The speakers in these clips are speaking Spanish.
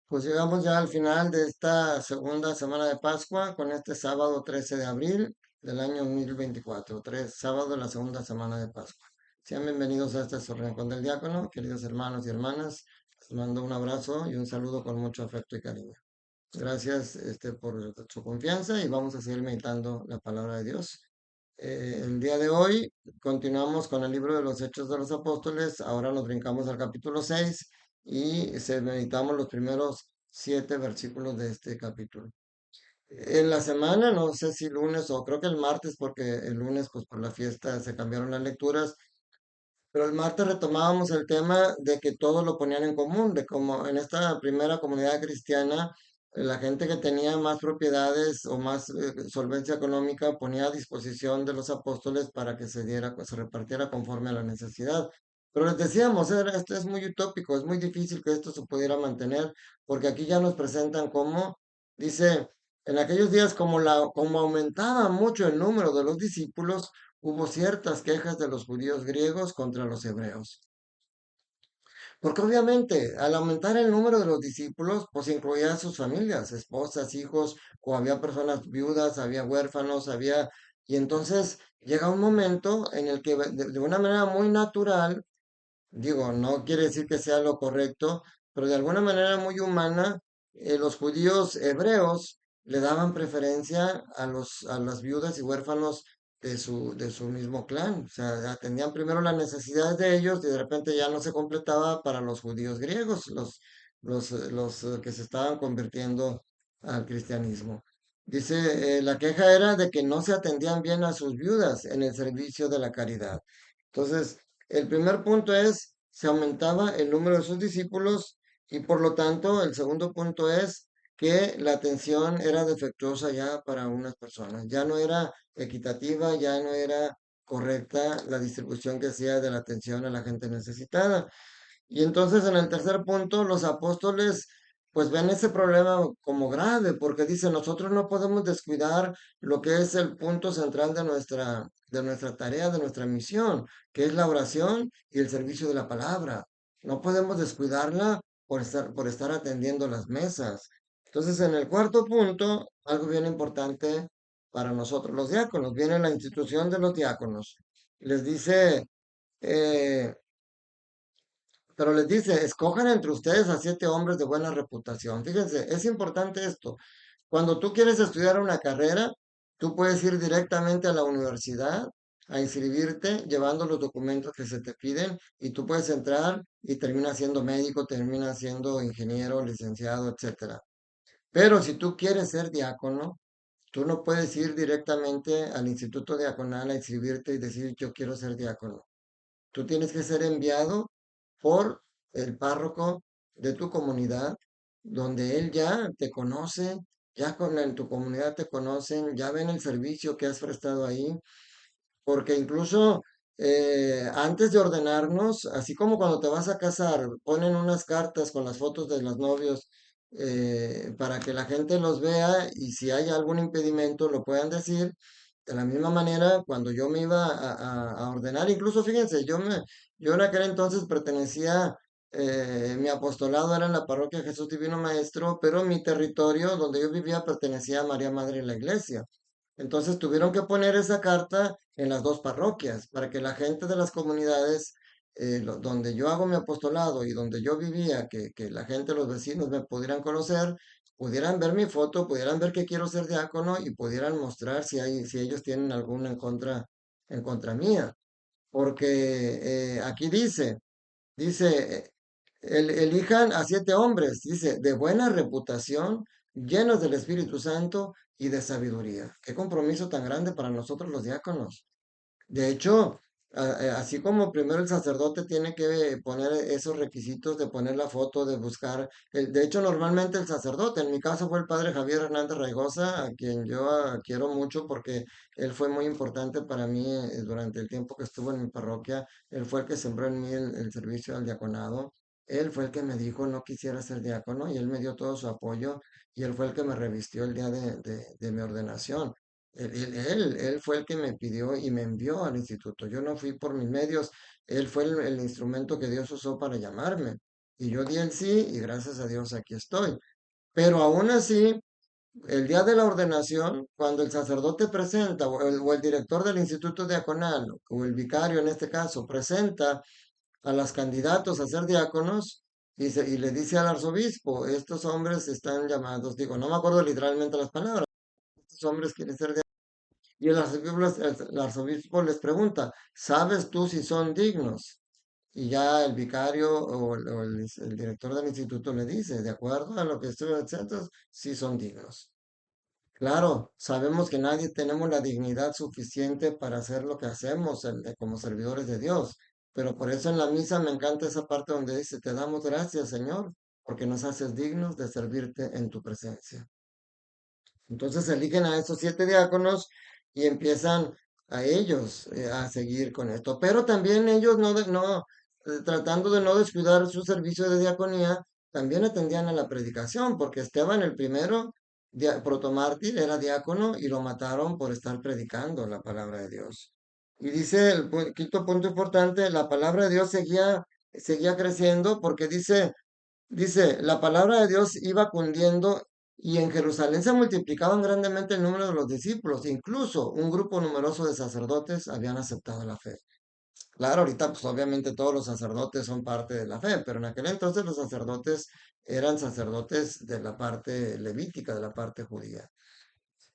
Pues llegamos ya al final de esta segunda semana de Pascua con este sábado 13 de abril del año 2024, sábado de la segunda semana de Pascua. Sean bienvenidos a este su Rincón del Diácono, queridos hermanos y hermanas. Les mando un abrazo y un saludo con mucho afecto y cariño. Gracias por su confianza y vamos a seguir meditando la palabra de Dios. El día de hoy continuamos con el libro de los Hechos de los Apóstoles. Ahora nos brincamos al capítulo 6 y meditamos los primeros 7 versículos de este capítulo. En la semana, no sé si lunes o creo que el martes, porque el lunes, pues por la fiesta se cambiaron las lecturas, pero el martes retomábamos el tema de que todos lo ponían en común, de como en esta primera comunidad cristiana, la gente que tenía más propiedades o más solvencia económica ponía a disposición de los apóstoles para que se diera, se repartiera conforme a la necesidad. Pero les decíamos, esto es muy utópico, es muy difícil que esto se pudiera mantener, porque aquí ya nos presentan cómo, dice, en aquellos días como aumentaba mucho el número de los discípulos, hubo ciertas quejas de los judíos griegos contra los hebreos. Porque obviamente al aumentar el número de los discípulos, pues incluía a sus familias, esposas, hijos, o había personas viudas, había huérfanos, había... Y entonces llega un momento en el que de una manera muy natural, digo, no quiere decir que sea lo correcto, pero de alguna manera muy humana, los judíos hebreos le daban preferencia a las viudas y huérfanos de su mismo clan. O sea, atendían primero las necesidades de ellos y de repente ya no se completaba para los judíos griegos, los que se estaban convirtiendo al cristianismo. Dice, la queja era de que no se atendían bien a sus viudas en el servicio de la caridad. Entonces, el primer punto es, se aumentaba el número de sus discípulos y por lo tanto el segundo punto es que la atención era defectuosa ya para unas personas, ya no era equitativa, ya no era correcta la distribución que hacía de la atención a la gente necesitada. Y entonces en el tercer punto, los apóstoles pues ven ese problema como grave, porque dicen, nosotros no podemos descuidar lo que es el punto central de nuestra tarea, de nuestra misión, que es la oración y el servicio de la palabra. No podemos descuidarla por estar atendiendo las mesas. Entonces, en el cuarto punto, algo bien importante para nosotros los diáconos, viene la institución de los diáconos. Les dice, eh, pero les dice, escojan entre ustedes a 7 hombres de buena reputación. Fíjense, es importante esto. Cuando tú quieres estudiar una carrera, tú puedes ir directamente a la universidad a inscribirte llevando los documentos que se te piden y tú puedes entrar y terminas siendo médico, terminas siendo ingeniero, licenciado, etcétera. Pero si tú quieres ser diácono, tú no puedes ir directamente al instituto diaconal a inscribirte y decir yo quiero ser diácono. Tú tienes que ser enviado por el párroco de tu comunidad, donde él ya te conoce, en tu comunidad te conocen, ya ven el servicio que has prestado ahí, porque incluso antes de ordenarnos, así como cuando te vas a casar, ponen unas cartas con las fotos de los novios para que la gente los vea y si hay algún impedimento lo puedan decir. De la misma manera, cuando yo me iba a ordenar, incluso fíjense, yo en aquel entonces pertenecía, mi apostolado era en la parroquia Jesús Divino Maestro, pero mi territorio donde yo vivía pertenecía a María Madre de la Iglesia. Entonces tuvieron que poner esa carta en las dos parroquias para que la gente de las comunidades donde yo hago mi apostolado y donde yo vivía, que la gente, los vecinos me pudieran conocer, pudieran ver mi foto, pudieran ver que quiero ser diácono y pudieran mostrar si ellos tienen alguna en contra mía. Porque aquí dice, elijan a 7 hombres, dice, de buena reputación, llenos del Espíritu Santo y de sabiduría. Qué compromiso tan grande para nosotros los diáconos. De hecho, así como primero el sacerdote tiene que poner esos requisitos de poner la foto, de buscar, de hecho normalmente el sacerdote, en mi caso fue el padre Javier Hernández Raigosa, a quien yo quiero mucho porque él fue muy importante para mí durante el tiempo que estuvo en mi parroquia, él fue el que sembró en mí el servicio al diaconado, él fue el que me dijo no quisiera ser diácono y él me dio todo su apoyo y él fue el que me revistió el día de mi ordenación. Él fue el que me pidió y me envió al instituto. Yo no fui por mis medios. Él fue el instrumento que Dios usó para llamarme. Y yo di el sí y gracias a Dios aquí estoy. Pero aún así, el día de la ordenación, cuando el sacerdote presenta, o el director del instituto diaconal, o el vicario en este caso, presenta a los candidatos a ser diáconos y le dice al arzobispo, estos hombres están llamados, digo, no me acuerdo literalmente las palabras, estos hombres quieren ser diáconos. Y el arzobispo les pregunta, ¿sabes tú si son dignos? Y ya el vicario o el director del instituto le dice, de acuerdo a lo que estoy diciendo, sí son dignos. Claro, sabemos que nadie tenemos la dignidad suficiente para hacer lo que hacemos como servidores de Dios, pero por eso en la misa me encanta esa parte donde dice, te damos gracias, Señor, porque nos haces dignos de servirte en tu presencia. Entonces eligen a esos 7 diáconos y empiezan a ellos a seguir con esto. Pero también ellos tratando de no descuidar su servicio de diaconía, también atendían a la predicación, porque Esteban el primero, protomártir, era diácono y lo mataron por estar predicando la palabra de Dios. Y dice el quinto punto importante, la palabra de Dios seguía creciendo porque dice, la palabra de Dios iba cundiendo y en Jerusalén se multiplicaban grandemente el número de los discípulos. Incluso un grupo numeroso de sacerdotes habían aceptado la fe. Claro, ahorita pues obviamente todos los sacerdotes son parte de la fe, pero en aquel entonces los sacerdotes eran sacerdotes de la parte levítica, de la parte judía.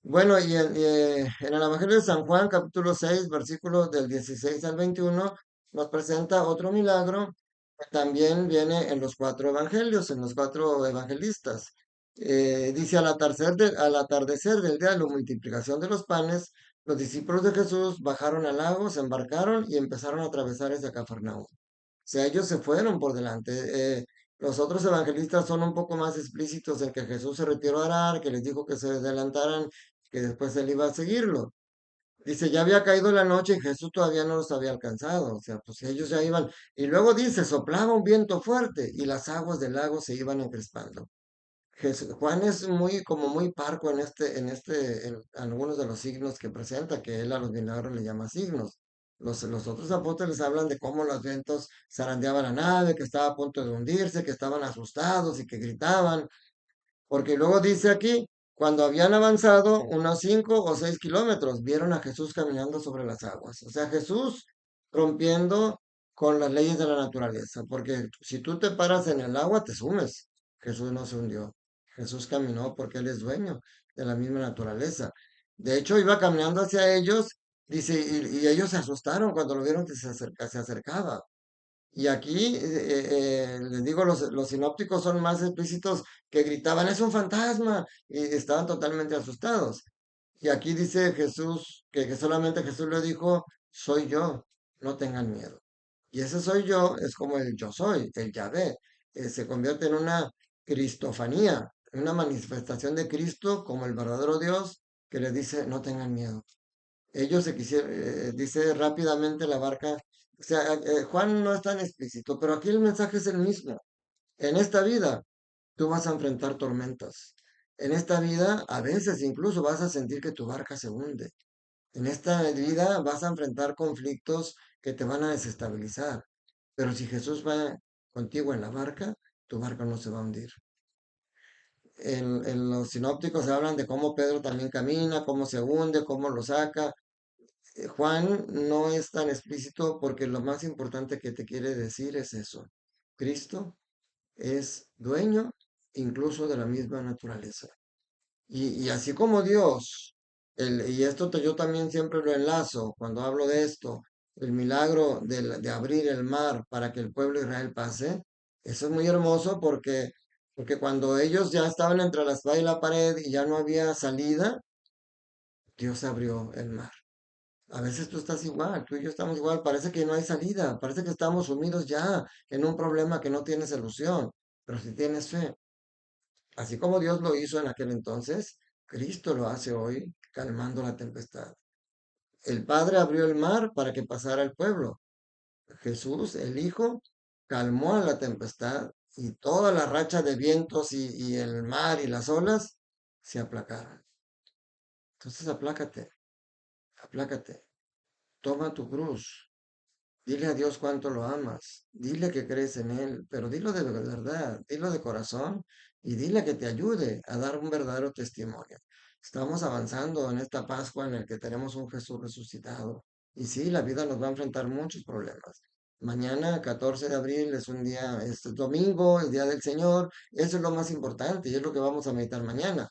Bueno, y en el Evangelio de San Juan, capítulo 6, versículos del 16 al 21, nos presenta otro milagro que también viene en los 4 evangelios, en los 4 evangelistas. Dice, al atardecer del día de la multiplicación de los panes, los discípulos de Jesús bajaron al lago, se embarcaron y empezaron a atravesar hacia Cafarnaúm. O sea, ellos se fueron por delante. Los otros evangelistas son un poco más explícitos en que Jesús se retiró a orar, que les dijo que se adelantaran, que después él iba a seguirlo. Dice, ya había caído la noche y Jesús todavía no los había alcanzado. O sea, pues ellos ya iban. Y luego dice, soplaba un viento fuerte y las aguas del lago se iban encrespando. Juan es como muy parco en algunos de los signos que presenta, que él a los milagros le llama signos. Los otros apóstoles hablan de cómo los vientos zarandeaban la nave, que estaba a punto de hundirse, que estaban asustados y que gritaban. Porque luego dice aquí, cuando habían avanzado unos 5 o 6 kilómetros, vieron a Jesús caminando sobre las aguas. O sea, Jesús rompiendo con las leyes de la naturaleza. Porque si tú te paras en el agua, te sumes. Jesús no se hundió. Jesús caminó porque Él es dueño de la misma naturaleza. De hecho, iba caminando hacia ellos, dice, y ellos se asustaron cuando lo vieron que se acercaba. Y aquí, les digo, los sinópticos son más explícitos que gritaban, es un fantasma, y estaban totalmente asustados. Y aquí dice Jesús, que solamente Jesús le dijo, soy yo, no tengan miedo. Y ese soy yo es como el yo soy, el Yahvé. Se convierte en una cristofanía, una manifestación de Cristo como el verdadero Dios que le dice, no tengan miedo. Ellos se quisieron, dice rápidamente la barca, o sea, Juan no es tan explícito, pero aquí el mensaje es el mismo. En esta vida tú vas a enfrentar tormentas. En esta vida a veces incluso vas a sentir que tu barca se hunde. En esta vida vas a enfrentar conflictos que te van a desestabilizar. Pero si Jesús va contigo en la barca, tu barca no se va a hundir. En los sinópticos hablan de cómo Pedro también camina, cómo se hunde, cómo lo saca. Juan no es tan explícito porque lo más importante que te quiere decir es eso. Cristo es dueño incluso de la misma naturaleza. Y así como Dios, y esto yo también siempre lo enlazo cuando hablo de esto, el milagro de abrir el mar para que el pueblo de Israel pase, eso es muy hermoso porque cuando ellos ya estaban entre la espada y la pared y ya no había salida, Dios abrió el mar. A veces tú estás igual, tú y yo estamos igual, parece que no hay salida, parece que estamos sumidos ya en un problema que no tiene solución, pero si tienes fe, así como Dios lo hizo en aquel entonces, Cristo lo hace hoy calmando la tempestad. El Padre abrió el mar para que pasara el pueblo. Jesús, el Hijo, calmó a la tempestad y toda la racha de vientos y el mar y las olas se aplacaron. Entonces aplácate, aplácate, toma tu cruz, Dile a Dios cuánto lo amas, dile que crees en Él, pero dilo de verdad, dilo de corazón y dile que te ayude a dar un verdadero testimonio. Estamos avanzando en esta Pascua en el que tenemos un Jesús resucitado. Y sí, la vida nos va a enfrentar muchos problemas. Mañana, 14 de abril, es un día, es domingo, el día del Señor. Eso es lo más importante y es lo que vamos a meditar mañana.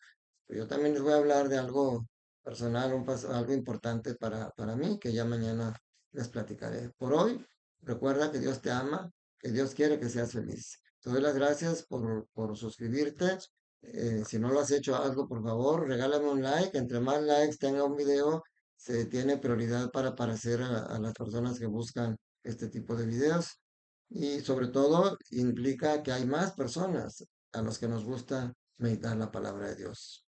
Pero yo también les voy a hablar de algo personal, algo importante para mí, que ya mañana les platicaré. Por hoy, recuerda que Dios te ama, que Dios quiere que seas feliz. Te doy las gracias por suscribirte. Si no lo has hecho, hazlo por favor. Regálame un like. Entre más likes tenga un video, se tiene prioridad para aparecer a las personas que buscan este tipo de videos. Y sobre todo, implica que hay más personas a los que nos gusta meditar la palabra de Dios.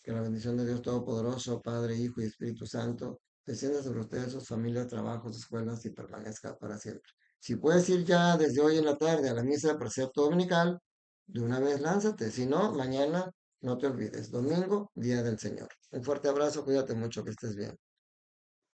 Que la bendición de Dios Todopoderoso, Padre, Hijo y Espíritu Santo, descienda sobre ustedes, sus familias, trabajos, escuelas y permanezca para siempre. Si puedes ir ya desde hoy en la tarde a la misa de precepto dominical, de una vez lánzate. Si no, mañana no te olvides. Domingo, Día del Señor. Un fuerte abrazo, cuídate mucho, que estés bien.